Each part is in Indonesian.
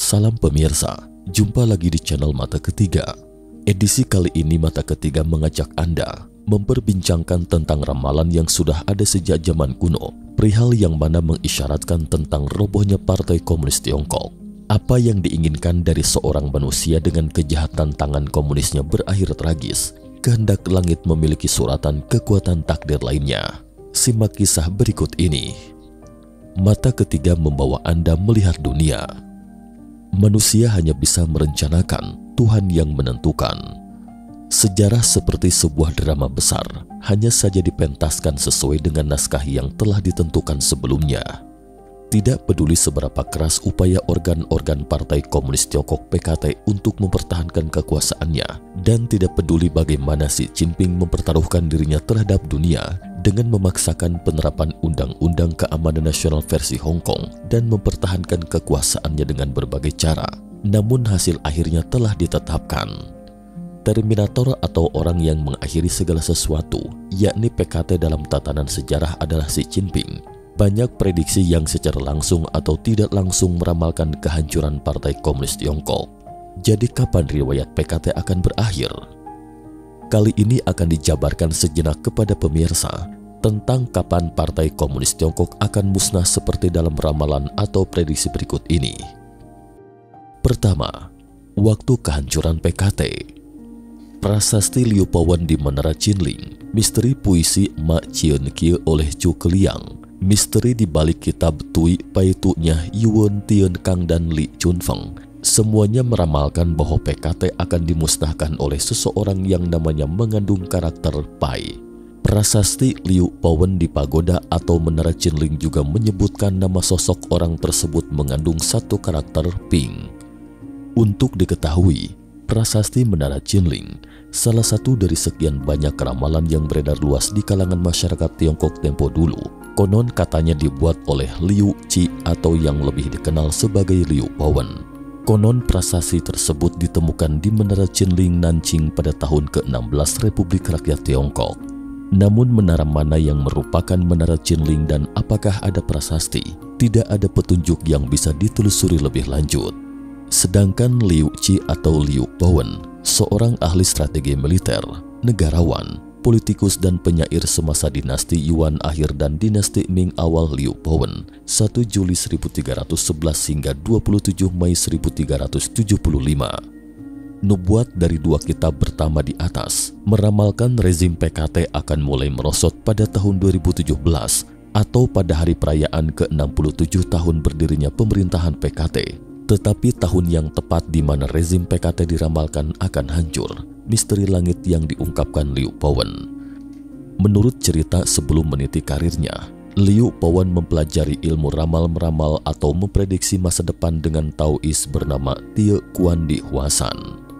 Salam pemirsa, jumpa lagi di channel Mata Ketiga. Edisi kali ini Mata Ketiga mengajak Anda memperbincangkan tentang ramalan yang sudah ada sejak zaman kuno, perihal yang mana mengisyaratkan tentang robohnya Partai Komunis Tiongkok. Apa yang diinginkan dari seorang manusia dengan kejahatan tangan komunisnya berakhir tragis, kehendak langit memiliki suratan kekuatan takdir lainnya. Simak kisah berikut ini. Mata Ketiga membawa Anda melihat dunia. Manusia hanya bisa merencanakan, Tuhan yang menentukan. Sejarah seperti sebuah drama besar, hanya saja dipentaskan sesuai dengan naskah yang telah ditentukan sebelumnya. Tidak peduli seberapa keras upaya organ-organ Partai Komunis Tiongkok PKT untuk mempertahankan kekuasaannya, dan tidak peduli bagaimana Xi Jinping mempertaruhkan dirinya terhadap dunia dengan memaksakan penerapan Undang-Undang Keamanan Nasional versi Hong Kong dan mempertahankan kekuasaannya dengan berbagai cara. Namun hasil akhirnya telah ditetapkan. Terminator atau orang yang mengakhiri segala sesuatu, yakni PKT dalam tatanan sejarah adalah Xi Jinping. Banyak prediksi yang secara langsung atau tidak langsung meramalkan kehancuran Partai Komunis Tiongkok. Jadi kapan riwayat PKT akan berakhir? Kali ini akan dijabarkan sejenak kepada pemirsa tentang kapan Partai Komunis Tiongkok akan musnah seperti dalam ramalan atau prediksi berikut ini. Pertama, waktu kehancuran PKT. Prasasti Liu Pawen di Menara Qinling, misteri puisi Ma Chien Kie oleh Chu Keliang, misteri di balik kitab Tui Paitu-nya Yuan Tien Kang dan Li Chunfeng, semuanya meramalkan bahwa PKT akan dimusnahkan oleh seseorang yang namanya mengandung karakter Pai. Prasasti Liu Pawen di Pagoda atau Menara Qinling juga menyebutkan nama sosok orang tersebut mengandung satu karakter Ping. Untuk diketahui, prasasti Menara Qinling salah satu dari sekian banyak ramalan yang beredar luas di kalangan masyarakat Tiongkok tempo dulu. Konon katanya dibuat oleh Liu Qi atau yang lebih dikenal sebagai Liu Pawen. Konon prasasti tersebut ditemukan di Menara Qinling Nanjing pada tahun ke-16 Republik Rakyat Tiongkok. Namun menara mana yang merupakan Menara Qinling dan apakah ada prasasti, tidak ada petunjuk yang bisa ditelusuri lebih lanjut. Sedangkan Liu Qi atau Liu Pawen, seorang ahli strategi militer, negarawan, politikus dan penyair semasa dinasti Yuan akhir dan dinasti Ming awal. Liu Pawen 1 Juli 1311 hingga 27 Mei 1375. Nubuat dari dua kitab pertama di atas meramalkan rezim PKT akan mulai merosot pada tahun 2017 atau pada hari perayaan ke-67 tahun berdirinya pemerintahan PKT. Tetapi tahun yang tepat di mana rezim PKT diramalkan akan hancur, misteri langit yang diungkapkan Liu Pawen. Menurut cerita sebelum meniti karirnya, Liu Pawen mempelajari ilmu ramal-meramal atau memprediksi masa depan dengan Taois bernama Tie Kuan Di Huasan.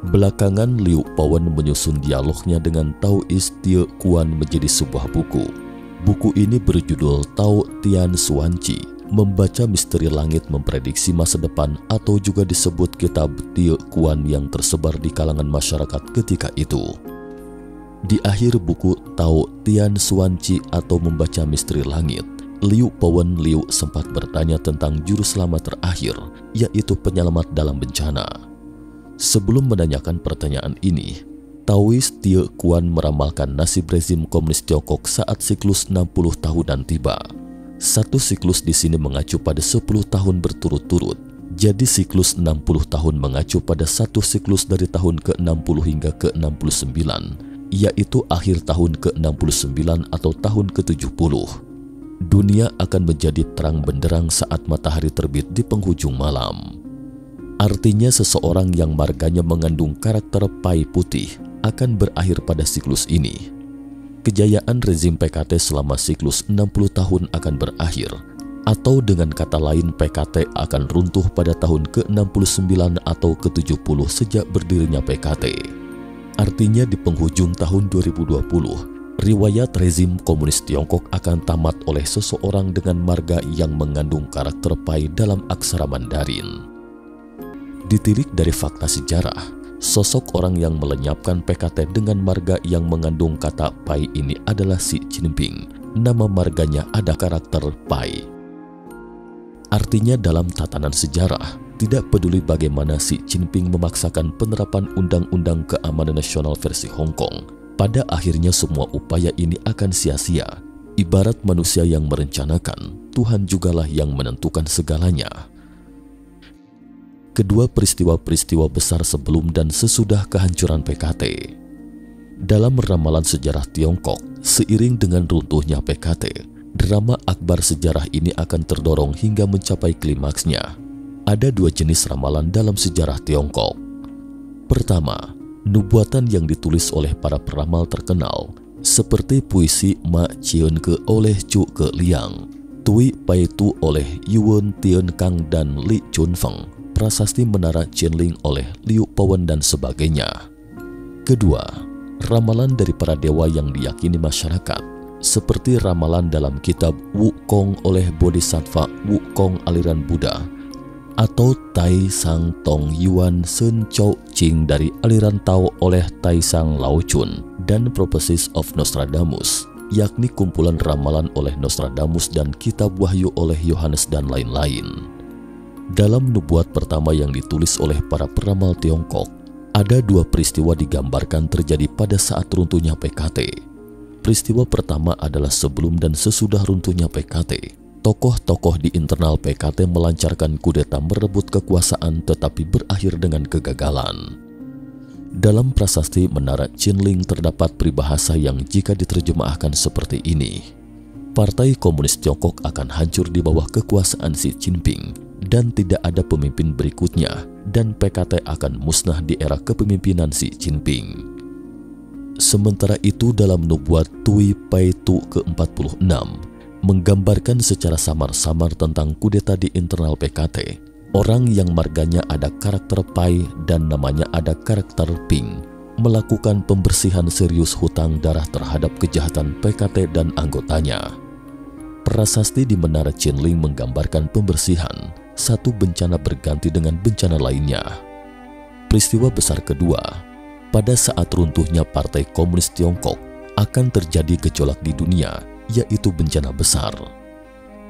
Belakangan Liu Pawen menyusun dialognya dengan Taois Tie Kuan menjadi sebuah buku. Buku ini berjudul Tao Tian Xuan Qi, membaca misteri langit memprediksi masa depan, atau juga disebut kitab Tie Kuan yang tersebar di kalangan masyarakat ketika itu. Di akhir buku Tao Tian Xuan Qi atau membaca misteri langit, Liu Pawen sempat bertanya tentang juru selamat terakhir, yaitu penyelamat dalam bencana. Sebelum menanyakan pertanyaan ini, Taois Tie Kuan meramalkan nasib rezim komunis Tiongkok saat siklus 60 tahunan tiba. Satu siklus di sini mengacu pada 10 tahun berturut-turut. Jadi siklus 60 tahun mengacu pada satu siklus dari tahun ke-60 hingga ke-69, yaitu akhir tahun ke-69 atau tahun ke-70. Dunia akan menjadi terang benderang saat matahari terbit di penghujung malam. Artinya seseorang yang marganya mengandung karakter Pai putih akan berakhir pada siklus ini. Kejayaan rezim PKT selama siklus 60 tahun akan berakhir, atau dengan kata lain PKT akan runtuh pada tahun ke-69 atau ke-70 sejak berdirinya PKT. Artinya di penghujung tahun 2020, riwayat rezim komunis Tiongkok akan tamat oleh seseorang dengan marga yang mengandung karakter Pai dalam aksara Mandarin. Ditilik dari fakta sejarah, sosok orang yang melenyapkan PKT dengan marga yang mengandung kata Pai ini adalah Xi Jinping. Nama marganya ada karakter Pai. Artinya dalam tatanan sejarah, Tidak peduli bagaimana Xi Jinping memaksakan penerapan Undang-Undang Keamanan Nasional versi Hong Kong, pada akhirnya semua upaya ini akan sia-sia. Ibarat manusia yang merencanakan, Tuhan jugalah yang menentukan segalanya. Kedua peristiwa-peristiwa besar sebelum dan sesudah kehancuran PKT. Dalam ramalan sejarah Tiongkok, seiring dengan runtuhnya PKT, drama akbar sejarah ini akan terdorong hingga mencapai klimaksnya. Ada dua jenis ramalan dalam sejarah Tiongkok. Pertama, nubuatan yang ditulis oleh para peramal terkenal, seperti puisi Ma Cion Ke oleh Chu Ke Liang, Tui Pai Tu oleh Yuan Tian Kang dan Li Chunfeng, prasasti Menara Qianling oleh Liu Pawen dan sebagainya. Kedua, ramalan dari para dewa yang diyakini masyarakat, seperti ramalan dalam kitab Wukong oleh Bodhisattva Wukong aliran Buddha, atau Tai Sang Tong Yuan Sen Chou Ching dari aliran Tao oleh Tai Sang Lao Chun, dan Prophecies of Nostradamus, yakni kumpulan ramalan oleh Nostradamus dan kitab Wahyu oleh Yohanes dan lain-lain. Dalam nubuat pertama yang ditulis oleh para peramal Tiongkok, ada dua peristiwa digambarkan terjadi pada saat runtuhnya PKT. Peristiwa pertama adalah sebelum dan sesudah runtuhnya PKT. Tokoh-tokoh di internal PKT melancarkan kudeta merebut kekuasaan tetapi berakhir dengan kegagalan. Dalam prasasti Menara Qianling terdapat peribahasa yang jika diterjemahkan seperti ini: Partai Komunis Tiongkok akan hancur di bawah kekuasaan Xi Jinping dan tidak ada pemimpin berikutnya, dan PKT akan musnah di era kepemimpinan Xi Jinping. Sementara itu dalam nubuat Tui Pai Tu ke-46 menggambarkan secara samar-samar tentang kudeta di internal PKT. Orang yang marganya ada karakter Pai dan namanya ada karakter Ping melakukan pembersihan serius hutang darah terhadap kejahatan PKT dan anggotanya. Prasasti di Menara Qianling menggambarkan pembersihan, satu bencana berganti dengan bencana lainnya. Peristiwa besar kedua, pada saat runtuhnya Partai Komunis Tiongkok, akan terjadi gejolak di dunia, yaitu bencana besar.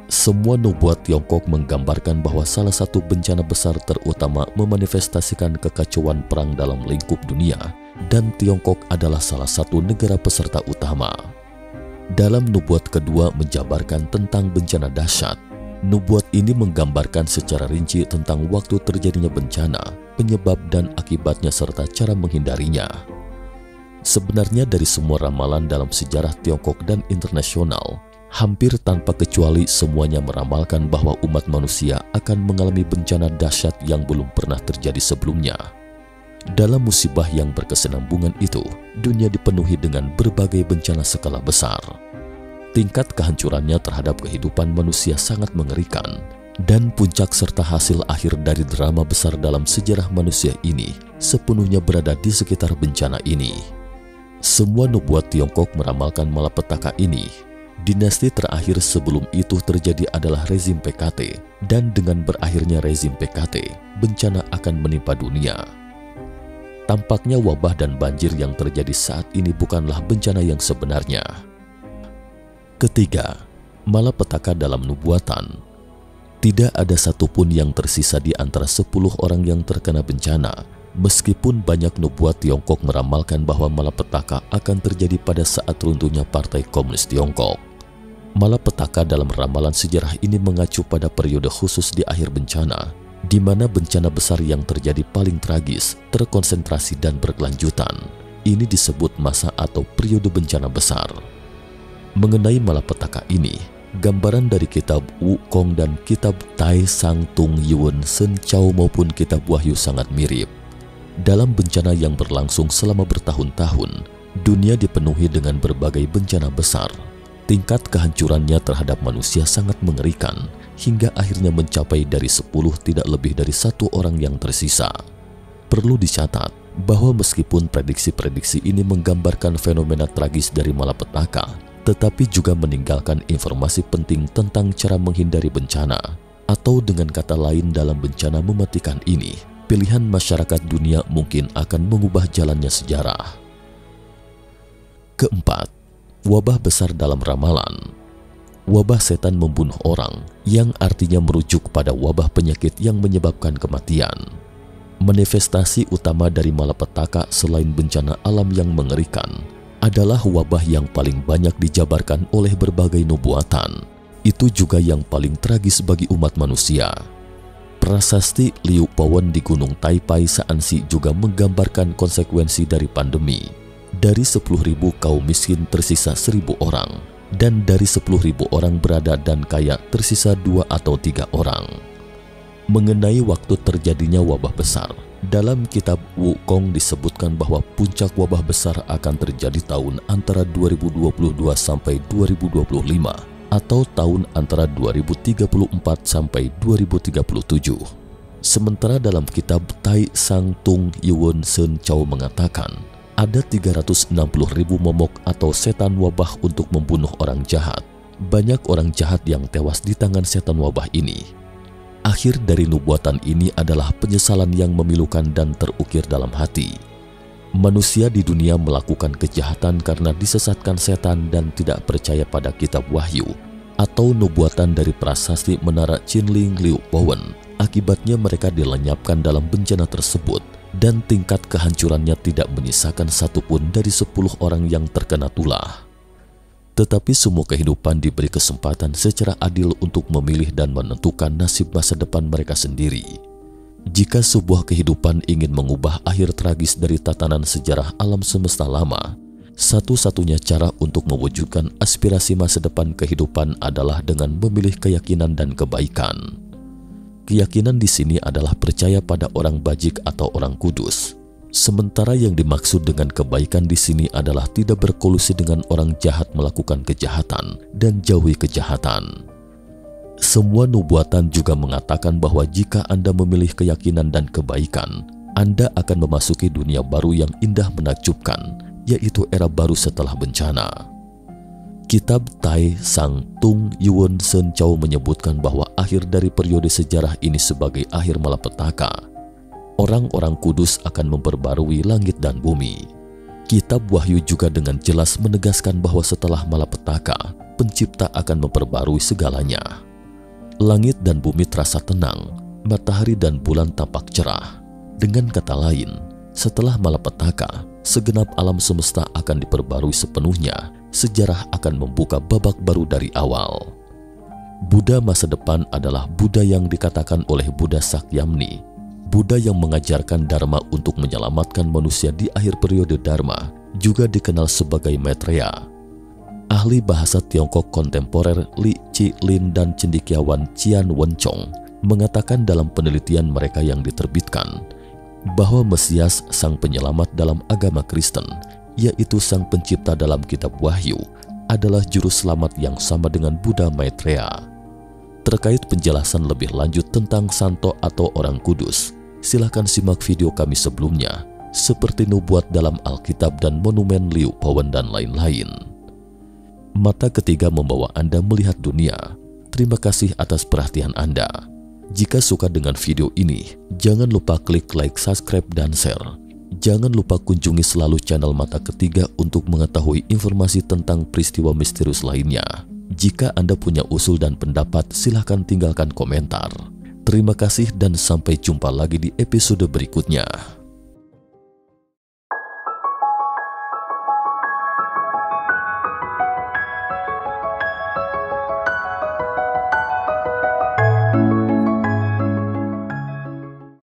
Semua nubuat Tiongkok menggambarkan bahwa salah satu bencana besar terutama memanifestasikan kekacauan perang dalam lingkup dunia, dan Tiongkok adalah salah satu negara peserta utama. Dalam nubuat kedua menjabarkan tentang bencana dahsyat. Nubuat ini menggambarkan secara rinci tentang waktu terjadinya bencana, penyebab dan akibatnya serta cara menghindarinya. Sebenarnya dari semua ramalan dalam sejarah Tiongkok dan internasional, hampir tanpa kecuali semuanya meramalkan bahwa umat manusia akan mengalami bencana dahsyat yang belum pernah terjadi sebelumnya. Dalam musibah yang berkesinambungan itu, dunia dipenuhi dengan berbagai bencana skala besar. Tingkat kehancurannya terhadap kehidupan manusia sangat mengerikan, dan puncak serta hasil akhir dari drama besar dalam sejarah manusia ini sepenuhnya berada di sekitar bencana ini. Semua nubuat Tiongkok meramalkan malapetaka ini. Dinasti terakhir sebelum itu terjadi adalah rezim PKT, dan dengan berakhirnya rezim PKT, bencana akan menimpa dunia. Tampaknya wabah dan banjir yang terjadi saat ini bukanlah bencana yang sebenarnya. Ketiga, malapetaka dalam nubuatan. Tidak ada satupun yang tersisa di antara 10 orang yang terkena bencana, meskipun banyak nubuat Tiongkok meramalkan bahwa malapetaka akan terjadi pada saat runtuhnya Partai Komunis Tiongkok. Malapetaka dalam ramalan sejarah ini mengacu pada periode khusus di akhir bencana, di mana bencana besar yang terjadi paling tragis, terkonsentrasi dan berkelanjutan. Ini disebut masa atau periode bencana besar. Mengenai malapetaka ini, gambaran dari kitab Wukong dan kitab Tai Sang Tung Yuan Sen Chou maupun kitab Wahyu sangat mirip. Dalam bencana yang berlangsung selama bertahun-tahun, dunia dipenuhi dengan berbagai bencana besar. Tingkat kehancurannya terhadap manusia sangat mengerikan, hingga akhirnya mencapai dari 10 tidak lebih dari 1 orang yang tersisa. Perlu dicatat bahwa meskipun prediksi-prediksi ini menggambarkan fenomena tragis dari malapetaka, tetapi juga meninggalkan informasi penting tentang cara menghindari bencana, atau dengan kata lain dalam bencana mematikan ini, pilihan masyarakat dunia mungkin akan mengubah jalannya sejarah. Keempat, wabah besar dalam ramalan. wabah setan membunuh orang, yang artinya merujuk pada wabah penyakit yang menyebabkan kematian. Manifestasi utama dari malapetaka selain bencana alam yang mengerikan adalah wabah yang paling banyak dijabarkan oleh berbagai nubuatan. Itu juga yang paling tragis bagi umat manusia. Prasasti Liu Pawen di Gunung Taipai Shanxi juga menggambarkan konsekuensi dari pandemi. Dari 10.000 kaum miskin tersisa 1.000 orang, dan dari 10.000 orang berada dan kaya tersisa 2 atau 3 orang. Mengenai waktu terjadinya wabah besar, dalam kitab Wukong disebutkan bahwa puncak wabah besar akan terjadi tahun antara 2022 sampai 2025 atau tahun antara 2034 sampai 2037. Sementara dalam kitab Tai Sang Tung Yuan Sen Chao mengatakan ada 360.000 momok atau setan wabah untuk membunuh orang jahat. Banyak orang jahat yang tewas di tangan setan wabah ini. Akhir dari nubuatan ini adalah penyesalan yang memilukan dan terukir dalam hati. Manusia di dunia melakukan kejahatan karena disesatkan setan dan tidak percaya pada kitab wahyu atau nubuatan dari prasasti menara Qinling Liu Pawen. Akibatnya mereka dilenyapkan dalam bencana tersebut dan tingkat kehancurannya tidak menyisakan satupun dari 10 orang yang terkena tulah. Tetapi semua kehidupan diberi kesempatan secara adil untuk memilih dan menentukan nasib masa depan mereka sendiri. Jika sebuah kehidupan ingin mengubah akhir tragis dari tatanan sejarah alam semesta lama, satu-satunya cara untuk mewujudkan aspirasi masa depan kehidupan adalah dengan memilih keyakinan dan kebaikan. Keyakinan di sini adalah percaya pada orang bajik atau orang kudus. Sementara yang dimaksud dengan kebaikan di sini adalah tidak berkolusi dengan orang jahat melakukan kejahatan dan jauhi kejahatan. Semua nubuatan juga mengatakan bahwa jika Anda memilih keyakinan dan kebaikan, Anda akan memasuki dunia baru yang indah menakjubkan, yaitu era baru setelah bencana. Kitab Tai Sang Tung Yuan Sen Chao menyebutkan bahwa akhir dari periode sejarah ini sebagai akhir malapetaka. Orang-orang kudus akan memperbarui langit dan bumi. Kitab Wahyu juga dengan jelas menegaskan bahwa setelah malapetaka, Pencipta akan memperbarui segalanya. Langit dan bumi terasa tenang, matahari dan bulan tampak cerah. Dengan kata lain, setelah malapetaka, segenap alam semesta akan diperbarui sepenuhnya. Sejarah akan membuka babak baru dari awal. Buddha masa depan adalah Buddha yang dikatakan oleh Buddha Sakyamuni, Buddha yang mengajarkan Dharma untuk menyelamatkan manusia di akhir periode Dharma, juga dikenal sebagai Maitreya. Ahli bahasa Tiongkok kontemporer Li Chi-lin dan cendekiawan Qian Wenchong mengatakan dalam penelitian mereka yang diterbitkan bahwa Mesias, sang penyelamat dalam agama Kristen, yaitu sang pencipta dalam kitab Wahyu, adalah juru selamat yang sama dengan Buddha Maitreya. Terkait penjelasan lebih lanjut tentang Santo atau orang kudus, silakan simak video kami sebelumnya, seperti nubuat dalam Alkitab dan monumen Liu Pawen dan lain-lain. Mata ketiga membawa Anda melihat dunia. Terima kasih atas perhatian Anda. Jika suka dengan video ini, jangan lupa klik like, subscribe, dan share. Jangan lupa kunjungi selalu channel Mata Ketiga untuk mengetahui informasi tentang peristiwa misterius lainnya. Jika Anda punya usul dan pendapat, silahkan tinggalkan komentar. Terima kasih dan sampai jumpa lagi di episode berikutnya.